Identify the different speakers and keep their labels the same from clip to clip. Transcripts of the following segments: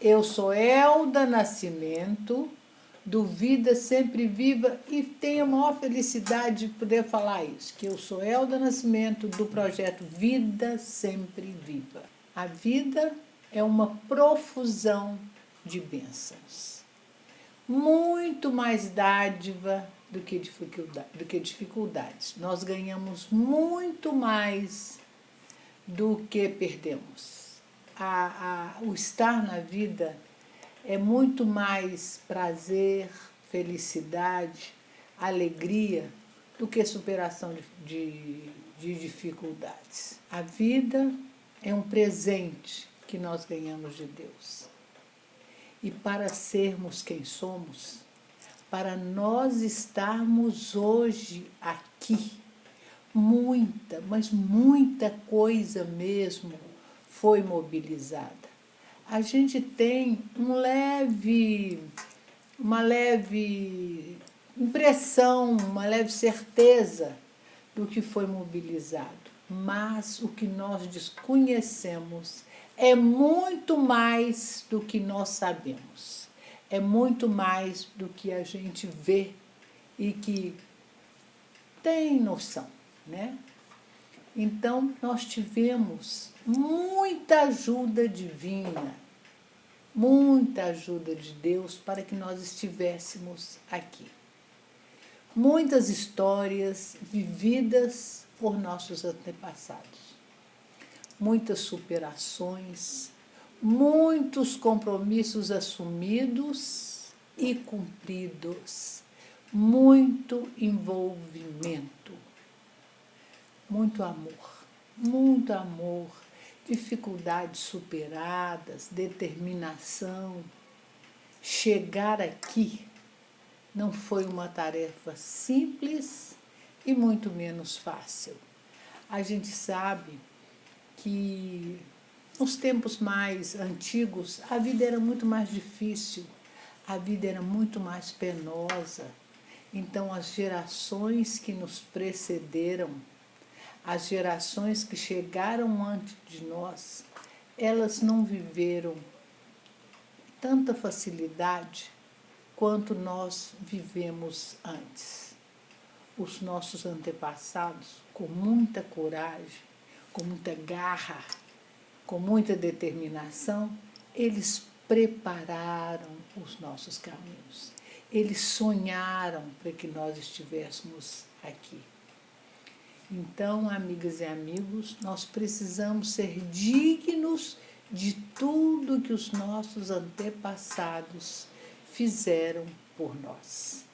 Speaker 1: Eu sou Elda Nascimento, do Vida Sempre Viva, e tenho a maior felicidade de poder falar isso, que eu sou Elda Nascimento, do projeto Vida Sempre Viva. A vida é uma profusão de bênçãos. Muito mais dádiva do que dificuldades. Nós ganhamos muito mais do que perdemos. O estar na vida é muito mais prazer, felicidade, alegria do que superação de dificuldades. A vida é um presente que nós ganhamos de Deus. E para sermos quem somos, para nós estarmos hoje aqui, muita, mas muita coisa mesmo foi mobilizada. A gente tem uma leve impressão, uma leve certeza do que foi mobilizado, mas o que nós desconhecemos é muito mais do que nós sabemos, é muito mais do que a gente vê e que tem noção, né? Então, nós tivemos muita ajuda divina, muita ajuda de Deus para que nós estivéssemos aqui. Muitas histórias vividas por nossos antepassados, muitas superações, muitos compromissos assumidos e cumpridos, muito envolvimento, muito amor, dificuldades superadas, determinação. Chegar aqui não foi uma tarefa simples e muito menos fácil. A gente sabe que nos tempos mais antigos a vida era muito mais difícil, a vida era muito mais penosa. Então as gerações que nos precederam, as gerações que chegaram antes de nós, elas não viveram tanta facilidade quanto nós vivemos antes. Os nossos antepassados, com muita coragem, com muita garra, com muita determinação, eles prepararam os nossos caminhos. Eles sonharam para que nós estivéssemos aqui. Então, amigas e amigos, nós precisamos ser dignos de tudo que os nossos antepassados fizeram por nós.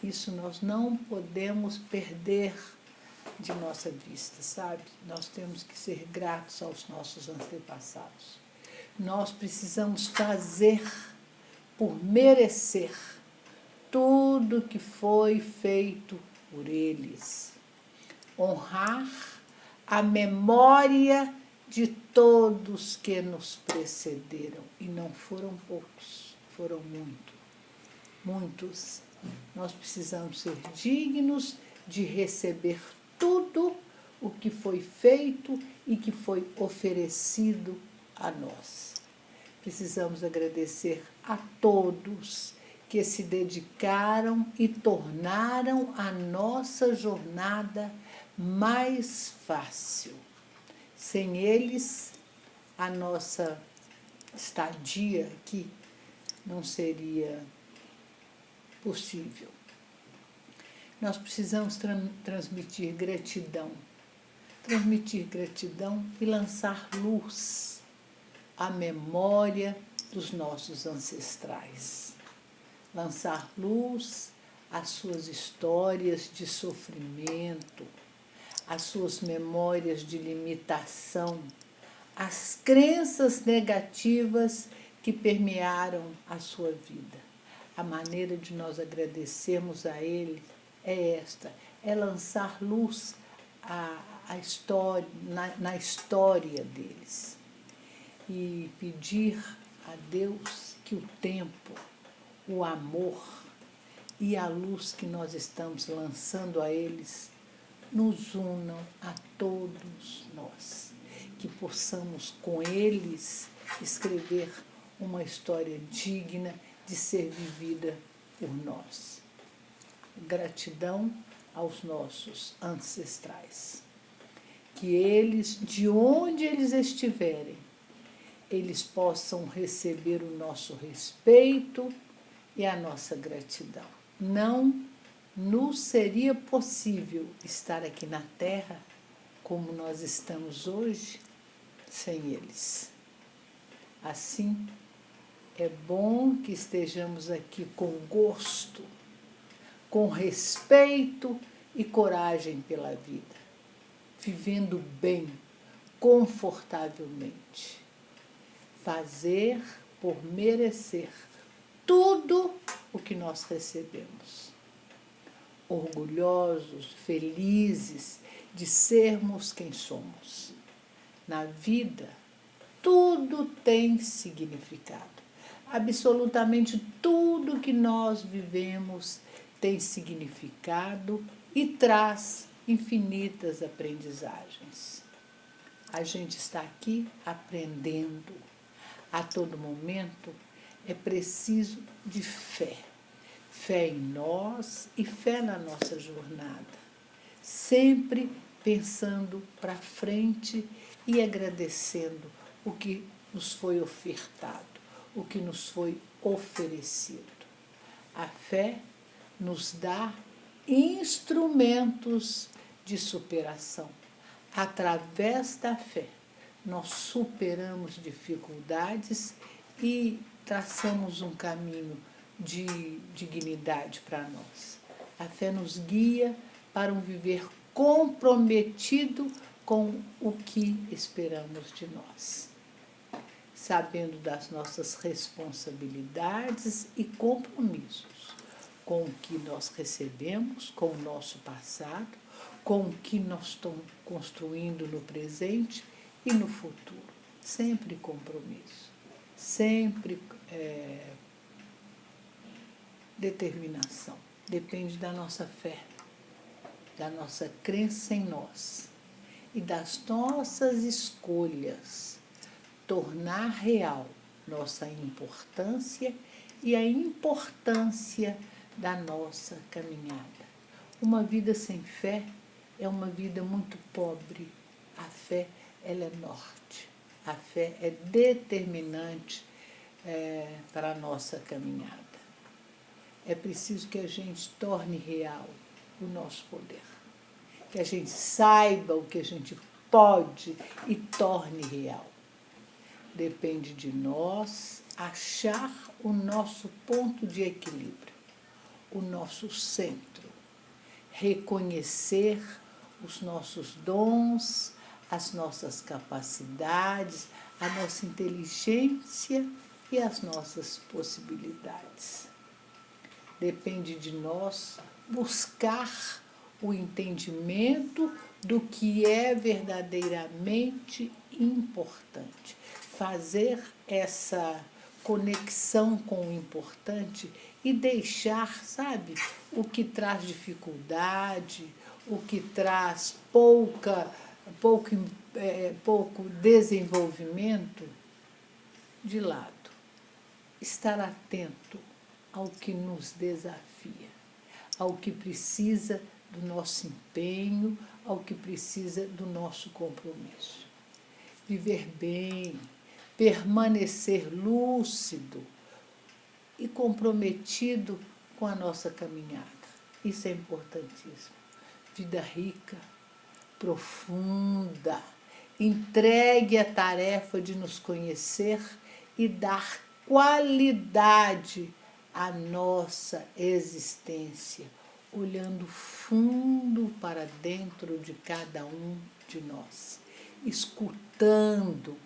Speaker 1: Isso nós não podemos perder de nossa vista, sabe? Nós temos que ser gratos aos nossos antepassados. Nós precisamos fazer por merecer tudo que foi feito por eles. Honrar a memória de todos que nos precederam. E não foram poucos, foram muitos. Nós precisamos ser dignos de receber tudo o que foi feito e que foi oferecido a nós. Precisamos agradecer a todos que se dedicaram e tornaram a nossa jornada mais fácil. Sem eles, a nossa estadia aqui não seria possível. Nós precisamos transmitir gratidão e lançar luz à memória dos nossos ancestrais. Lançar luz às suas histórias de sofrimento, às suas memórias de limitação, às crenças negativas que permearam a sua vida. A maneira de nós agradecermos a Ele é esta, é lançar luz na história deles e pedir a Deus que o tempo, o amor e a luz que nós estamos lançando a eles nos unam a todos nós, que possamos com eles escrever uma história digna de ser vivida por nós. Gratidão aos nossos ancestrais. Que eles, de onde eles estiverem, eles possam receber o nosso respeito e a nossa gratidão. Não nos seria possível estar aqui na Terra como nós estamos hoje sem eles. Assim, é bom que estejamos aqui com gosto, com respeito e coragem pela vida, vivendo bem, confortavelmente. Fazer por merecer tudo o que nós recebemos. Orgulhosos, felizes de sermos quem somos. Na vida, tudo tem significado. Absolutamente tudo que nós vivemos tem significado e traz infinitas aprendizagens. A gente está aqui aprendendo. A todo momento é preciso de fé. Fé em nós e fé na nossa jornada. Sempre pensando para frente e agradecendo o que nos foi ofertado, o que nos foi oferecido. A fé nos dá instrumentos de superação. Através da fé, nós superamos dificuldades e traçamos um caminho de dignidade para nós. A fé nos guia para um viver comprometido com o que esperamos de nós, sabendo das nossas responsabilidades e compromissos com o que nós recebemos, com o nosso passado, com o que nós estamos construindo no presente e no futuro. Sempre compromisso, sempre determinação. Depende da nossa fé, da nossa crença em nós e das nossas escolhas. Tornar real nossa importância e a importância da nossa caminhada. Uma vida sem fé é uma vida muito pobre. A fé, ela é norte. A fé é determinante para a nossa caminhada. É preciso que a gente torne real o nosso poder. Que a gente saiba o que a gente pode e torne real. Depende de nós achar o nosso ponto de equilíbrio, o nosso centro, reconhecer os nossos dons, as nossas capacidades, a nossa inteligência e as nossas possibilidades. Depende de nós buscar o entendimento do que é verdadeiramente importante. Fazer essa conexão com o importante e deixar, sabe, o que traz dificuldade, o que traz pouco desenvolvimento de lado. Estar atento ao que nos desafia, ao que precisa do nosso empenho, ao que precisa do nosso compromisso. Viver bem, permanecer lúcido e comprometido com a nossa caminhada. Isso é importantíssimo. Vida rica, profunda, entregue a tarefa de nos conhecer e dar qualidade à nossa existência, olhando fundo para dentro de cada um de nós, escutando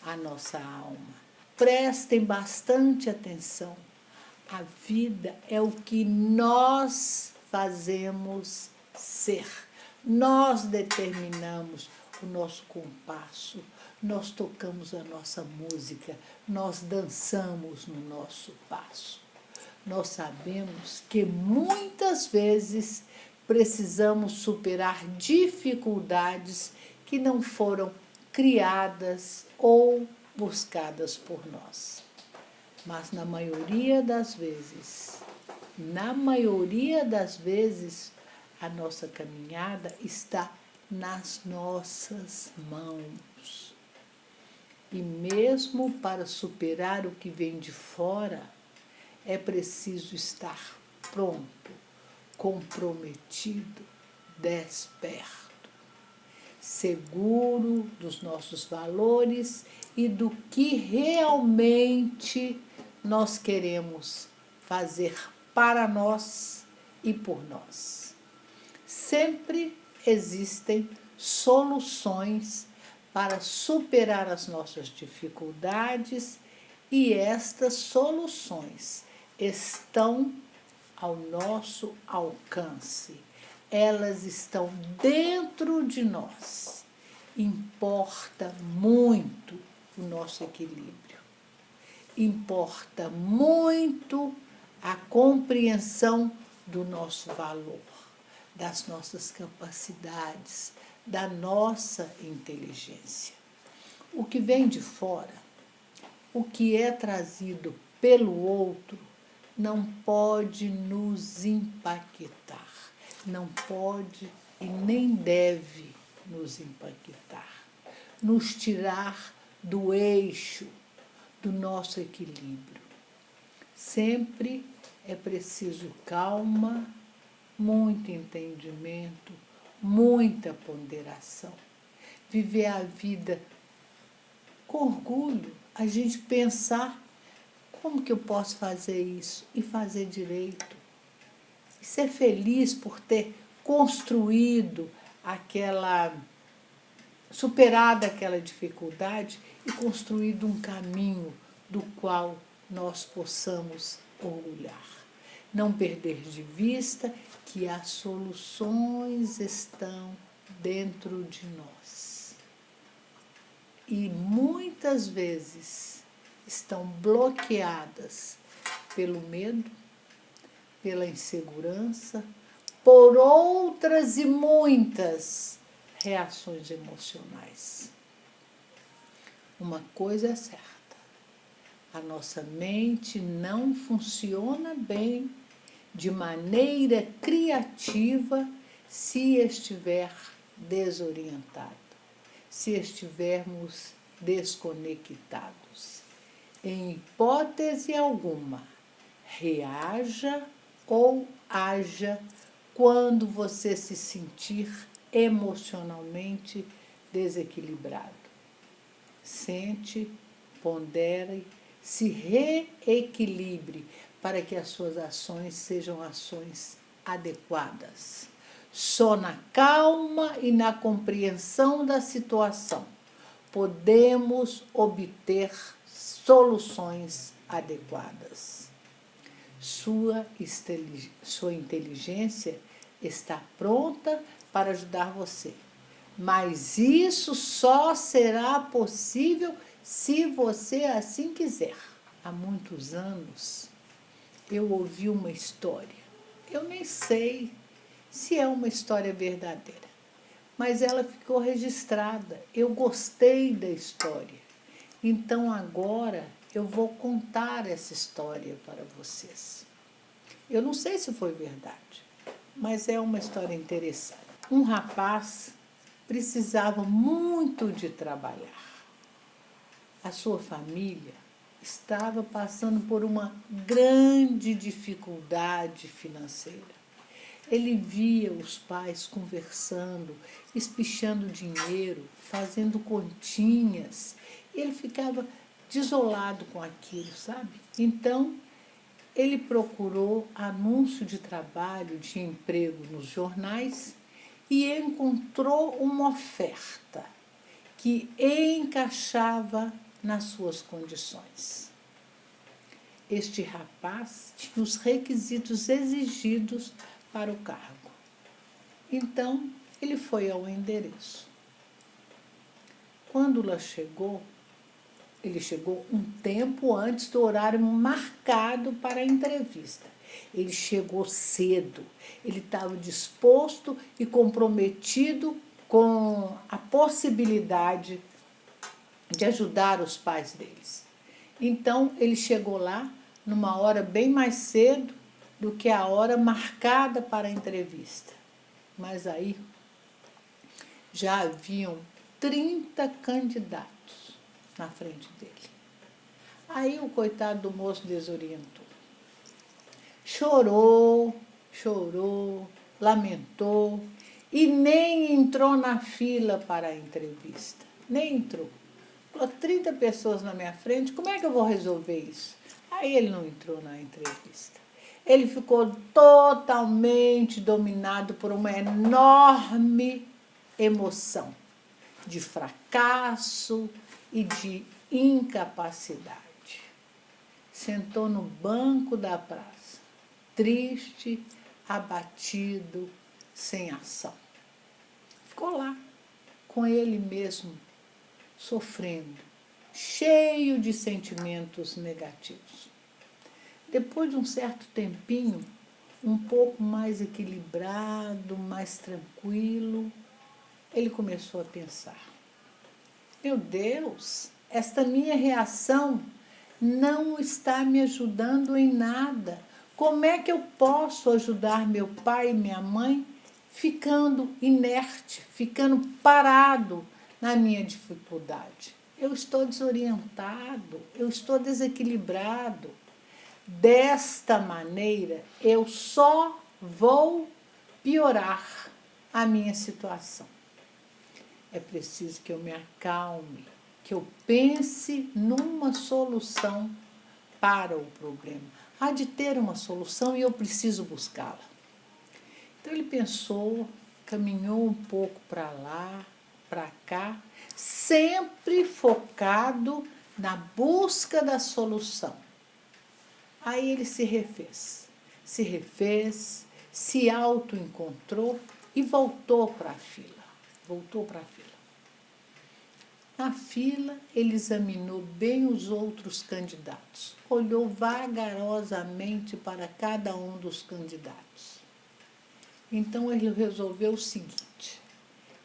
Speaker 1: a nossa alma. Prestem bastante atenção. A vida é o que nós fazemos ser. Nós determinamos o nosso compasso, nós tocamos a nossa música, nós dançamos no nosso passo. Nós sabemos que muitas vezes precisamos superar dificuldades que não foram criadas ou buscadas por nós. Mas na maioria das vezes, a nossa caminhada está nas nossas mãos. E mesmo para superar o que vem de fora, é preciso estar pronto, comprometido, desperto, seguro dos nossos valores e do que realmente nós queremos fazer para nós e por nós. Sempre existem soluções para superar as nossas dificuldades e estas soluções estão ao nosso alcance. Elas estão dentro de nós. Importa muito o nosso equilíbrio. Importa muito a compreensão do nosso valor, das nossas capacidades, da nossa inteligência. O que vem de fora, o que é trazido pelo outro, não pode nos impactar, não pode e nem deve nos impactar, nos tirar do eixo, do nosso equilíbrio. Sempre é preciso calma, muito entendimento, muita ponderação. Viver a vida com orgulho, a gente pensar como que eu posso fazer isso e fazer direito. E ser feliz por ter construído superado aquela dificuldade e construído um caminho do qual nós possamos orgulhar. Não perder de vista que as soluções estão dentro de nós. E muitas vezes estão bloqueadas pelo medo, pela insegurança, por outras e muitas reações emocionais. Uma coisa é certa, a nossa mente não funciona bem de maneira criativa se estiver desorientada, se estivermos desconectados. Em hipótese alguma, reaja ou haja quando você se sentir emocionalmente desequilibrado. Sente, pondere, se reequilibre para que as suas ações sejam ações adequadas. Só na calma e na compreensão da situação podemos obter soluções adequadas. Sua inteligência está pronta para ajudar você, mas isso só será possível se você assim quiser. Há muitos anos eu ouvi uma história, eu nem sei se é uma história verdadeira, mas ela ficou registrada, eu gostei da história. Então agora eu vou contar essa história para vocês. Eu não sei se foi verdade, mas é uma história interessante. Um rapaz precisava muito de trabalhar. A sua família estava passando por uma grande dificuldade financeira. Ele via os pais conversando, espichando dinheiro, fazendo continhas. Ele ficava desolado com aquilo, sabe? Então, ele procurou anúncio de trabalho, de emprego nos jornais e encontrou uma oferta que encaixava nas suas condições. Este rapaz tinha os requisitos exigidos para o cargo. Então, ele foi ao endereço. Quando lá chegou, ele chegou um tempo antes do horário marcado para a entrevista. Ele chegou cedo, ele estava disposto e comprometido com a possibilidade de ajudar os pais deles. Então, ele chegou lá numa hora bem mais cedo do que a hora marcada para a entrevista. Mas aí já haviam 30 candidatos na frente dele. Aí o coitado do moço desorientou. Chorou, lamentou e nem entrou na fila para a entrevista. Nem entrou. Falou, 30 pessoas na minha frente, como é que eu vou resolver isso? Aí ele não entrou na entrevista. Ele ficou totalmente dominado por uma enorme emoção de fracasso e de incapacidade. Sentou no banco da praça, triste, abatido, sem ação. Ficou lá, com ele mesmo, sofrendo, cheio de sentimentos negativos. Depois de um certo tempinho, um pouco mais equilibrado, mais tranquilo, ele começou a pensar: meu Deus, esta minha reação não está me ajudando em nada. Como é que eu posso ajudar meu pai e minha mãe ficando inerte, ficando parado na minha dificuldade? Eu estou desorientado, eu estou desequilibrado. Desta maneira, eu só vou piorar a minha situação. É preciso que eu me acalme, que eu pense numa solução para o problema. Há de ter uma solução e eu preciso buscá-la. Então ele pensou, caminhou um pouco para lá, para cá, sempre focado na busca da solução. Aí ele se refez, se auto-encontrou e voltou para a fila. Na fila, ele examinou bem os outros candidatos, olhou vagarosamente para cada um dos candidatos. Então ele resolveu o seguinte: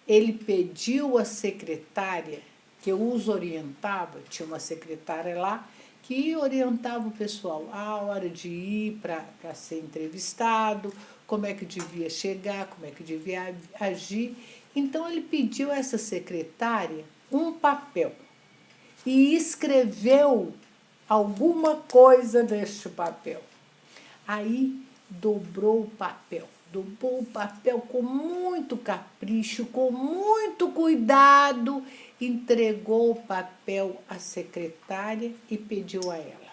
Speaker 1: ele pediu à secretária que os orientava, tinha uma secretária lá, que orientava o pessoal a hora de ir para ser entrevistado, como é que devia chegar, como é que devia agir. Então ele pediu a essa secretária um papel e escreveu alguma coisa neste papel. Aí dobrou o papel com muito capricho, com muito cuidado, entregou o papel à secretária e pediu a ela: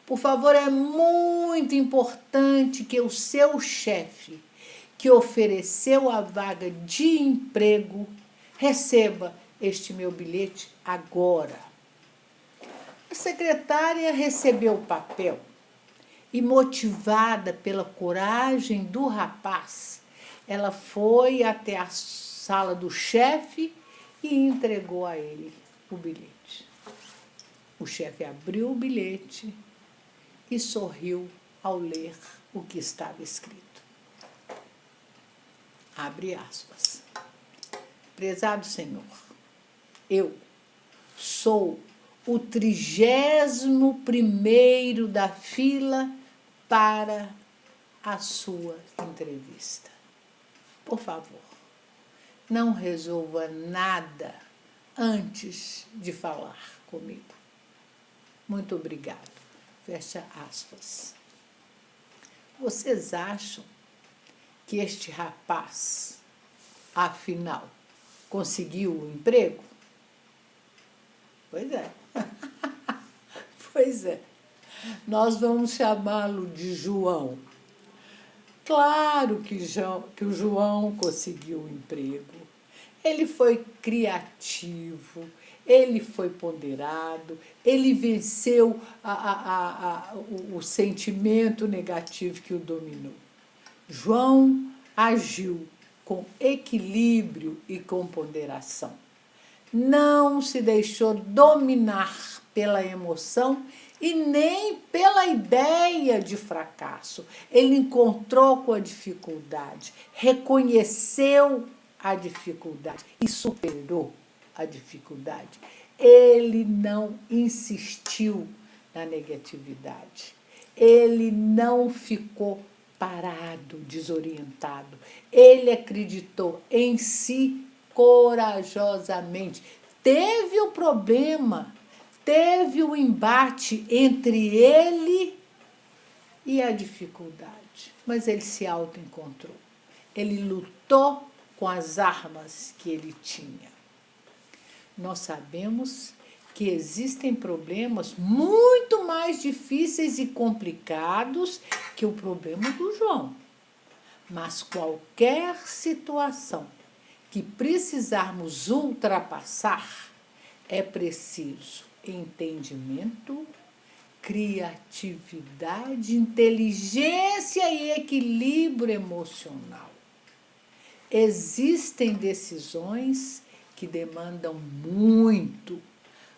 Speaker 1: por favor, é muito importante que o seu chefe, que ofereceu a vaga de emprego, receba este meu bilhete agora. A secretária recebeu o papel e, motivada pela coragem do rapaz, ela foi até a sala do chefe e entregou a ele o bilhete. O chefe abriu o bilhete e sorriu ao ler o que estava escrito. Abre aspas. Prezado Senhor, eu sou o 31º da fila para a sua entrevista. Por favor, não resolva nada antes de falar comigo. Muito obrigado. Fecha aspas. Vocês acham que este rapaz, afinal, conseguiu o emprego? Pois é. Pois é. Nós vamos chamá-lo de João. Claro que o João conseguiu o emprego. Ele foi criativo, ele foi ponderado, ele venceu o sentimento negativo que o dominou. João agiu com equilíbrio e com ponderação. Não se deixou dominar pela emoção e nem pela ideia de fracasso. Ele encontrou com a dificuldade, reconheceu a dificuldade e superou a dificuldade. Ele não insistiu na negatividade. Ele não ficou parado, desorientado. Ele acreditou em si corajosamente. Teve o problema, teve o embate entre ele e a dificuldade, mas ele se autoencontrou. Ele lutou com as armas que ele tinha. Nós sabemos que existem problemas muito mais difíceis e complicados que o problema do João. Mas qualquer situação que precisarmos ultrapassar, é preciso entendimento, criatividade, inteligência e equilíbrio emocional. Existem decisões que demandam muito,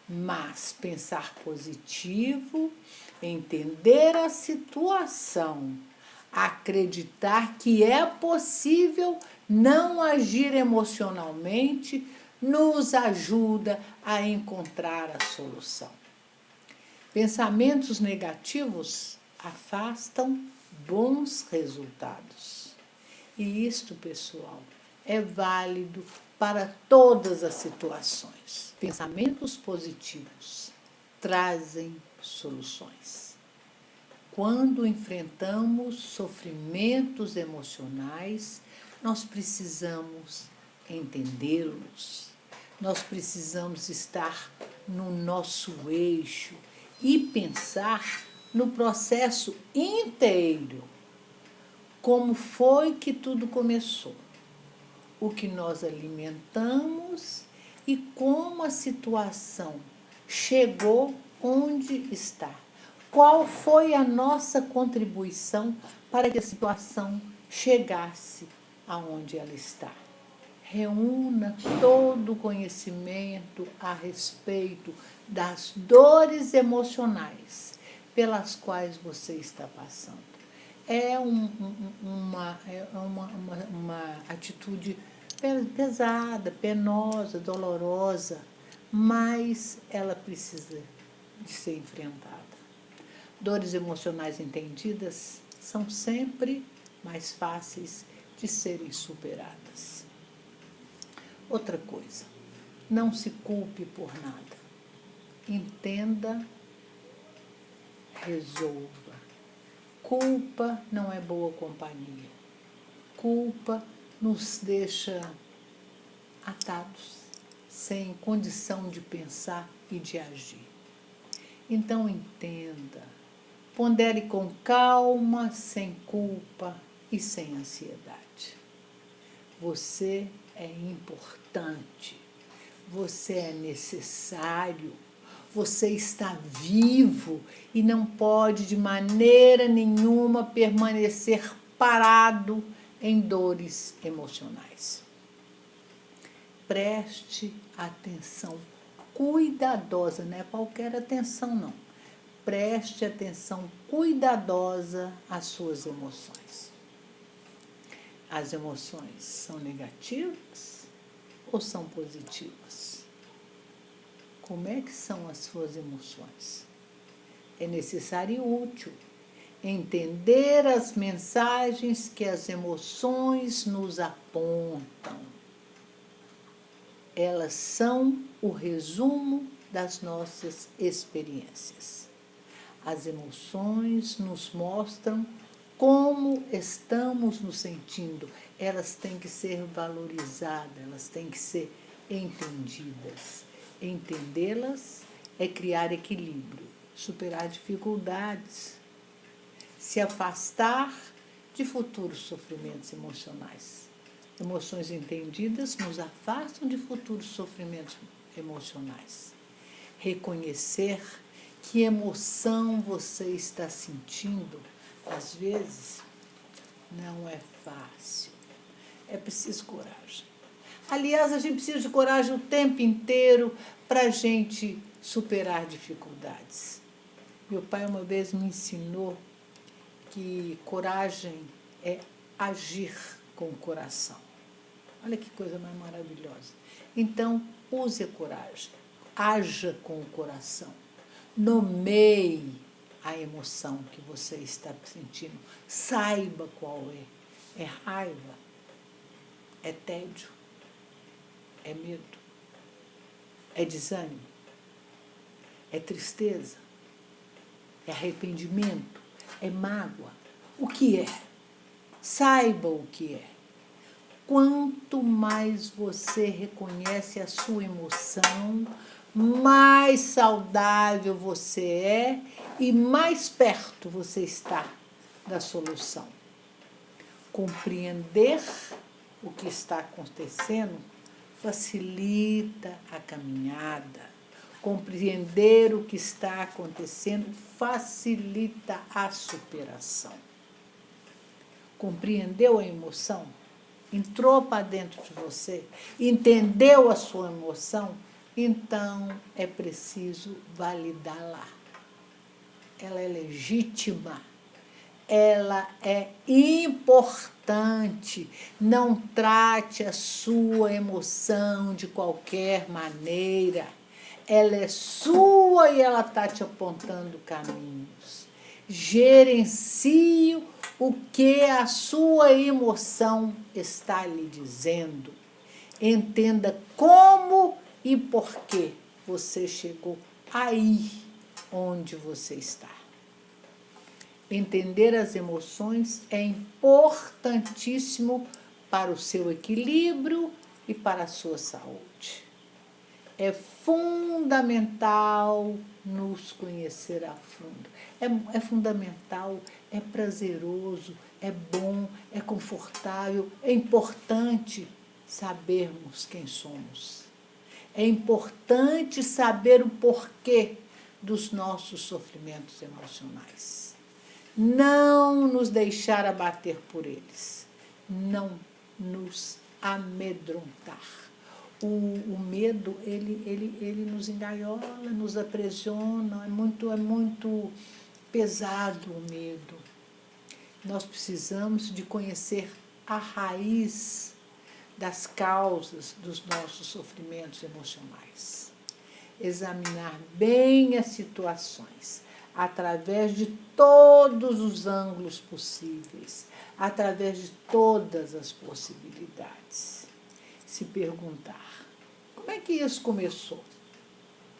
Speaker 1: mas pensar positivo, entender a situação, acreditar que é possível não agir emocionalmente, nos ajuda a encontrar a solução. Pensamentos negativos afastam bons resultados. E isto, pessoal, é válido para todas as situações. Pensamentos positivos trazem soluções. Quando enfrentamos sofrimentos emocionais, nós precisamos entendê-los. Nós precisamos estar no nosso eixo e pensar no processo inteiro. Como foi que tudo começou? O que nós alimentamos e como a situação chegou onde está. Qual foi a nossa contribuição para que a situação chegasse aonde ela está? Reúna todo o conhecimento a respeito das dores emocionais pelas quais você está passando. É uma atitude pesada, penosa, dolorosa, mas ela precisa de ser enfrentada. Dores emocionais entendidas são sempre mais fáceis de serem superadas. Outra coisa, não se culpe por nada. Entenda, resolva. Culpa não é boa companhia. Culpa nos deixa atados, sem condição de pensar e de agir. Então entenda, pondere com calma, sem culpa e sem ansiedade. Você é importante, você é necessário, você está vivo e não pode de maneira nenhuma permanecer parado em dores emocionais. Preste atenção cuidadosa, não é qualquer atenção não. Preste atenção cuidadosa às suas emoções. As emoções são negativas ou são positivas? Como é que são as suas emoções? É necessário e útil entender as mensagens que as emoções nos apontam. Elas são o resumo das nossas experiências. As emoções nos mostram como estamos nos sentindo. Elas têm que ser valorizadas, elas têm que ser entendidas. Entendê-las é criar equilíbrio, superar dificuldades, se afastar de futuros sofrimentos emocionais. Emoções entendidas nos afastam de futuros sofrimentos emocionais. Reconhecer que emoção você está sentindo, às vezes, não é fácil. É preciso coragem. Aliás, a gente precisa de coragem o tempo inteiro para a gente superar dificuldades. Meu pai uma vez me ensinou que coragem é agir com o coração. Olha que coisa mais maravilhosa. Então, use a coragem. haja com o coração. Nomeie a emoção que você está sentindo. Saiba qual é. É raiva, é tédio, é medo, é desânimo, é tristeza, é arrependimento, é mágoa. O que é? Saiba o que é. Quanto mais você reconhece a sua emoção, mais saudável você é e mais perto você está da solução. Compreender o que está acontecendo facilita a caminhada. Compreender o que está acontecendo facilita a superação. Compreendeu a emoção? Entrou para dentro de você? Entendeu a sua emoção? Então é preciso validá-la. Ela é legítima. Ela é importante. Não trate a sua emoção de qualquer maneira. Ela é sua e ela está te apontando caminhos. Gerencie o que a sua emoção está lhe dizendo. Entenda como e por que você chegou aí onde você está. Entender as emoções é importantíssimo para o seu equilíbrio e para a sua saúde. É fundamental nos conhecer a fundo. É fundamental, é prazeroso, é bom, é confortável, é importante sabermos quem somos. É importante saber o porquê dos nossos sofrimentos emocionais. Não nos deixar abater por eles. Não nos amedrontar. O medo, ele nos engaiola, nos aprisiona, é muito pesado o medo. Nós precisamos de conhecer a raiz das causas dos nossos sofrimentos emocionais. Examinar bem as situações, através de todos os ângulos possíveis, através de todas as possibilidades. Se perguntar, como é que isso começou?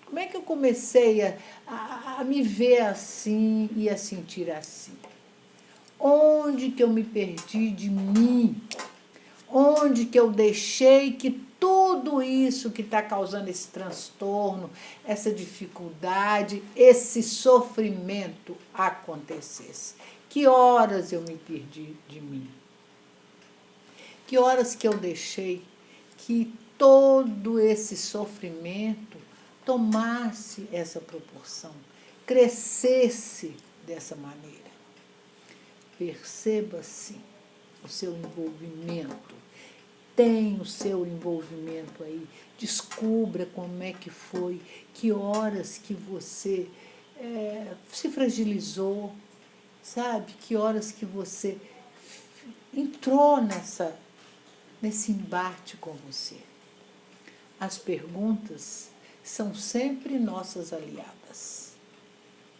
Speaker 1: Como é que eu comecei a me ver assim e a sentir assim? Onde que eu me perdi de mim? Onde que eu deixei que tudo isso que está causando esse transtorno, essa dificuldade, esse sofrimento acontecesse? Que horas eu me perdi de mim? Que horas que eu deixei que todo esse sofrimento tomasse essa proporção, crescesse dessa maneira? Perceba, sim, o seu envolvimento. Tem o seu envolvimento aí. Descubra como é que foi, que horas que você se fragilizou, sabe? Que horas que você entrou nesse embate com você. As perguntas são sempre nossas aliadas.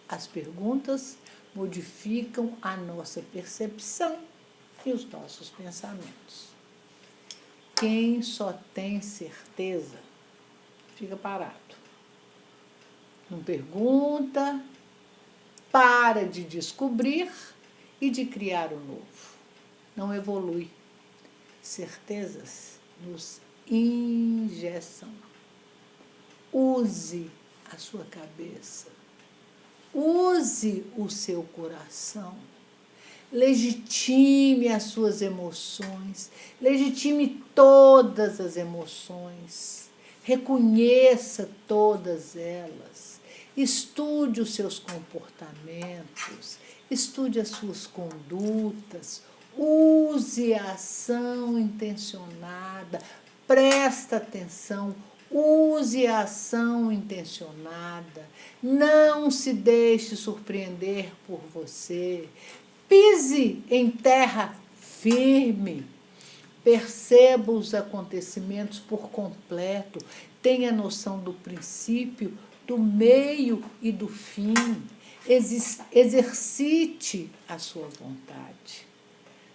Speaker 1: As perguntas modificam a nossa percepção e os nossos pensamentos. Quem só tem certeza fica parado. Não pergunta, para de descobrir e de criar o novo. Não evolui. Certezas nos engessam. Use a sua cabeça. Use o seu coração. Legitime as suas emoções. Legitime todas as emoções. Reconheça todas elas. Estude os seus comportamentos. Estude as suas condutas. Use a ação intencionada. Presta atenção. Use a ação intencionada. Não se deixe surpreender por você. Pise em terra firme. Perceba os acontecimentos por completo. Tenha noção do princípio, do meio e do fim. Exercite a sua vontade.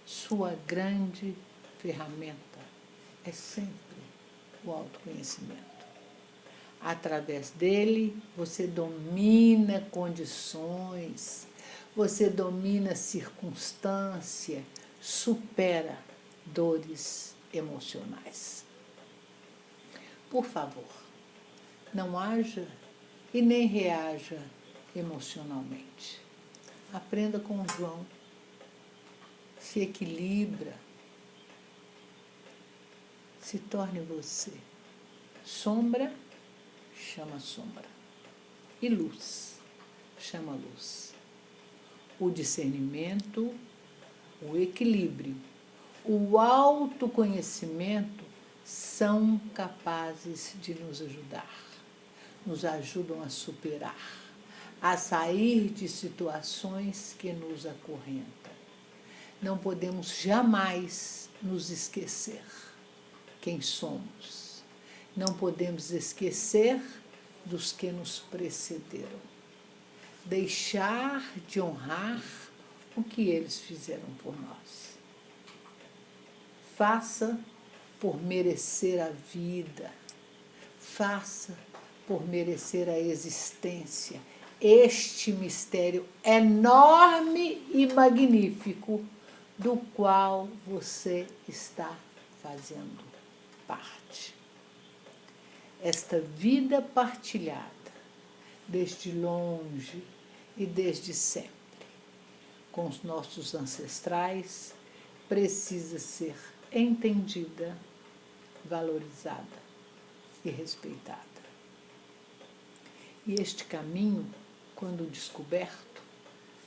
Speaker 1: Sua grande ferramenta é sempre o autoconhecimento. Através dele, você domina condições, você domina circunstância, supera dores emocionais. Por favor, não haja e nem reaja emocionalmente. Aprenda com o João, se equilibra, se torne você. Sombra chama sombra e luz chama luz. O discernimento, o equilíbrio, o autoconhecimento são capazes de nos ajudar, nos ajudam a superar, a sair de situações que nos acorrentam. Não podemos jamais nos esquecer quem somos. Não podemos esquecer dos que nos precederam. Deixar de honrar o que eles fizeram por nós. Faça por merecer a vida. Faça por merecer a existência. Este mistério enorme e magnífico do qual você está fazendo parte. Esta vida partilhada, desde longe e desde sempre, com os nossos ancestrais, precisa ser entendida, valorizada e respeitada. E este caminho, quando descoberto,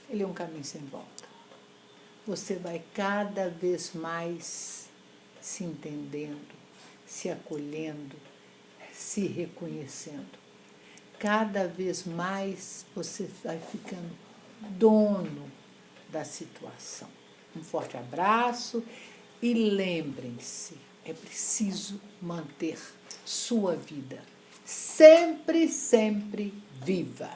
Speaker 1: ele é um caminho sem volta. Você vai cada vez mais se entendendo, se acolhendo, se reconhecendo. Cada vez mais você vai ficando dono da situação. Um forte abraço e lembrem-se, é preciso manter sua vida sempre, sempre viva.